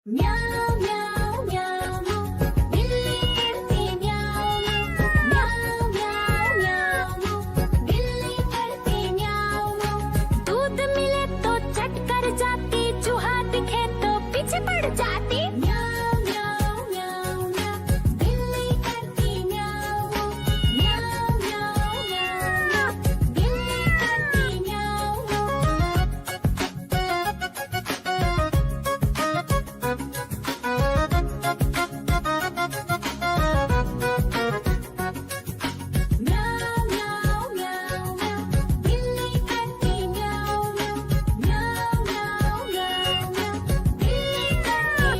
म्याऊं म्याऊं म्याऊं बिल्ली करती म्याऊं म्याऊं म्याऊं म्याऊं बिल्ली करती म्याऊं। दूध मिले तो चट कर जाती, चूहा दिखे तो पीछे पड़ जाती। म्याऊं म्याऊं म्याऊं म्याऊं बिल्ली करती म्याऊं म्याऊं म्याऊं म्याऊं बिल्ली करती म्याऊं। म्याऊं म्याऊं म्याऊं म्याऊं बिल्ली करती म्याऊं म्याऊं म्याऊं म्याऊं म्याऊं बिल्ली करती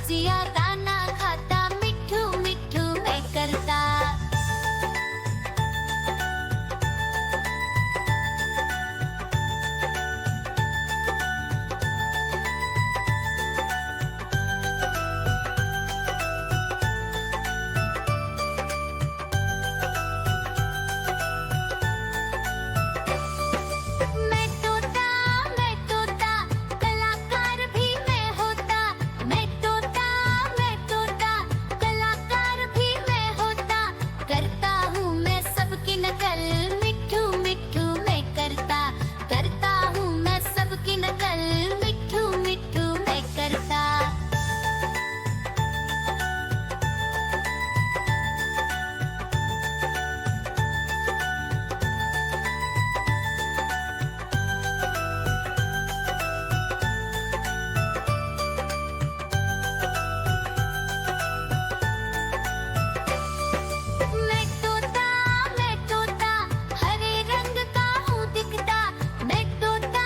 सब्जियां दाना खाता, मिट्ठू मिट्ठू मैं करता। मैं तोता कलाकार भी मैं होता। मैं तोता कलाकार भी मैं होता। करता हूँ मैं सबकी नकल, मिट्ठू मिट्ठू मैं करता। करता हूँ मैं सबकी नकल, मिट्ठू मिट्ठू मैं करता। मैं तोता हरे रंग का हूँ दिखता। मैं तोता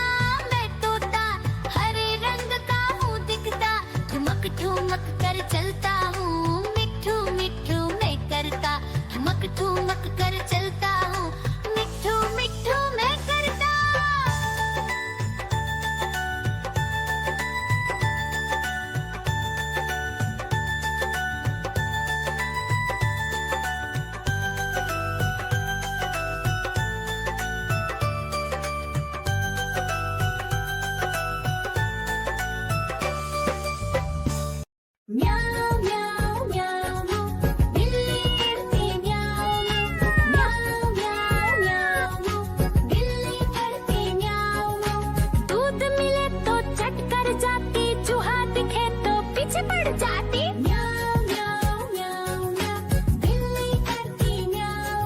हरे रंग का हूँ दिखता। ठुमक ठुमक कर चलता हूँ, मिट्ठू मिट्ठू मैं करता। ठुमक ठुमक कर चलता हूँ, मिट्ठू मिट्ठू मैं करता। म्याऊ म्याऊ म्याऊ बिल्ली करती म्याऊ म्याऊ म्याऊ म्याऊ बिल्ली करती म्याऊ। दूध मिले तो चट कर जाती, चूहा दिखे तो पीछे पड़ जाती। म्याऊ म्याऊ म्याऊ म्याऊ बिल्ली करती म्याऊ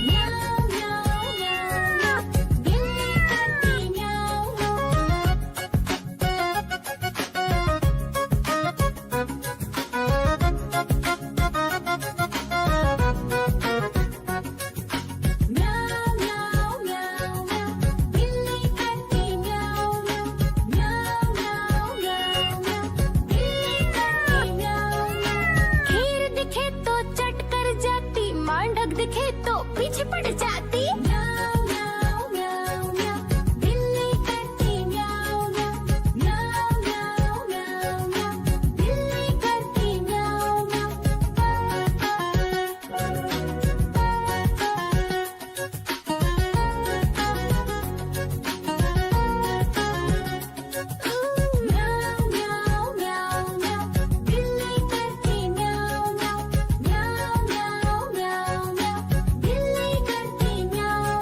म्याऊ म्याऊ म्याऊ बिल्ली करती म्याऊ। म्याऊ म्याऊ म्याऊ म्याऊ बिल्ली करती म्याऊ म्याऊ म्याऊ म्याऊ म्याऊ बिल्ली करती म्याऊ। खीर दिखे तो चट कर जाती, मांडक दिखे तो पीछे पड़ जाती। म्याऊ म्याऊ म्याऊ म्याऊ बिल्ली करती म्याऊ म्याऊ म्याऊ म्याऊ म्याऊ बिल्ली करती म्याऊ म्याऊ म्याऊ म्याऊ म्याऊ बिल्ली करती म्याऊ म्याऊ म्याऊ म्याऊ म्याऊ बिल्ली करती म्याऊ।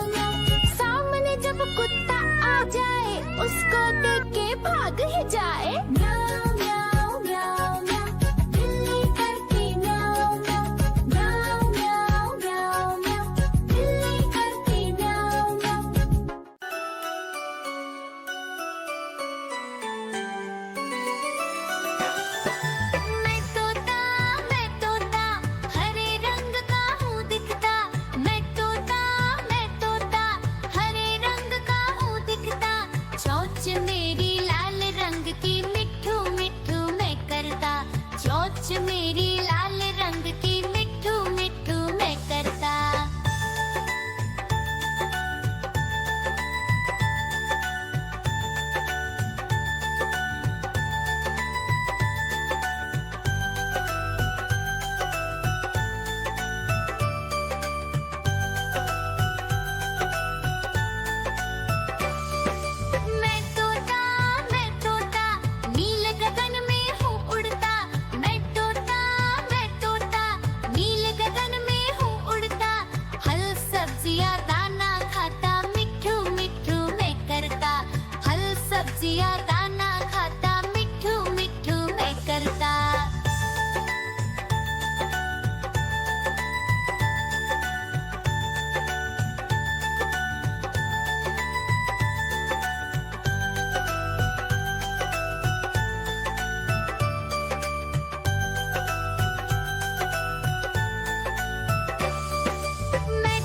सामने जब कुत्ता आ जाए, उसको देख के भाग ही जाए। म्याऊ म्याऊ म्याऊ म्याऊ बिल्ली करती म्याऊ म्याऊ म्याऊ म्याऊ म्याऊ बिल्ली करती म्याऊ म्याऊ। मैं तोता हरे रंग का हूँ दिखता। मैं तोता हरे रंग का हूँ दिखता। चोंच मेरी लाल रंग की, मिट्ठू मिट्ठू मैं करता। चोंच मेरी लाल रंग की, मिट्ठू मिट्ठू मैं करता। मैं तोता नील गगन में हूँ उड़ता। मैं तोता नील गगन में हूँ उड़ता। हल सब्जियाँ दाना खाता, मिट्ठू मिट्ठू मैं करता। हल सब्जियाँ दाना खाता, मिट्ठू मिट्ठू मैं करता। मैं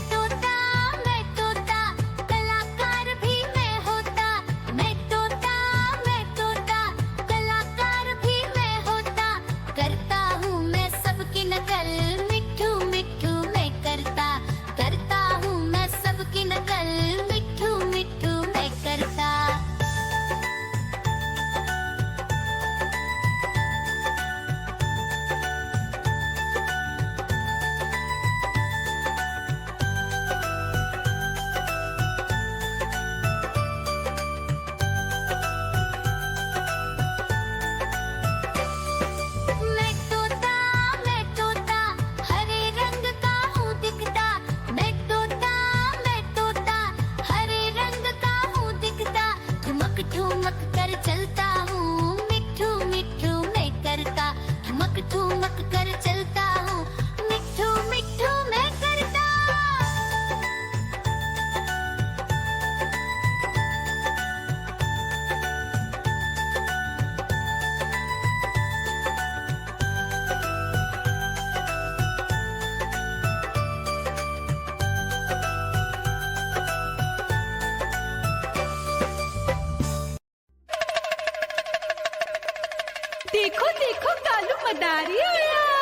तोता कलाकार भी मैं होता। मैं तोता ठुमक ठुमक कर चलता हूँ, मिट्ठू मिट्ठू मैं करता। ठुमक ठुमक कर चलता हूँ, मिट्ठू मिट्ठू मैं करता। देखो देखो कालू मदारी आया।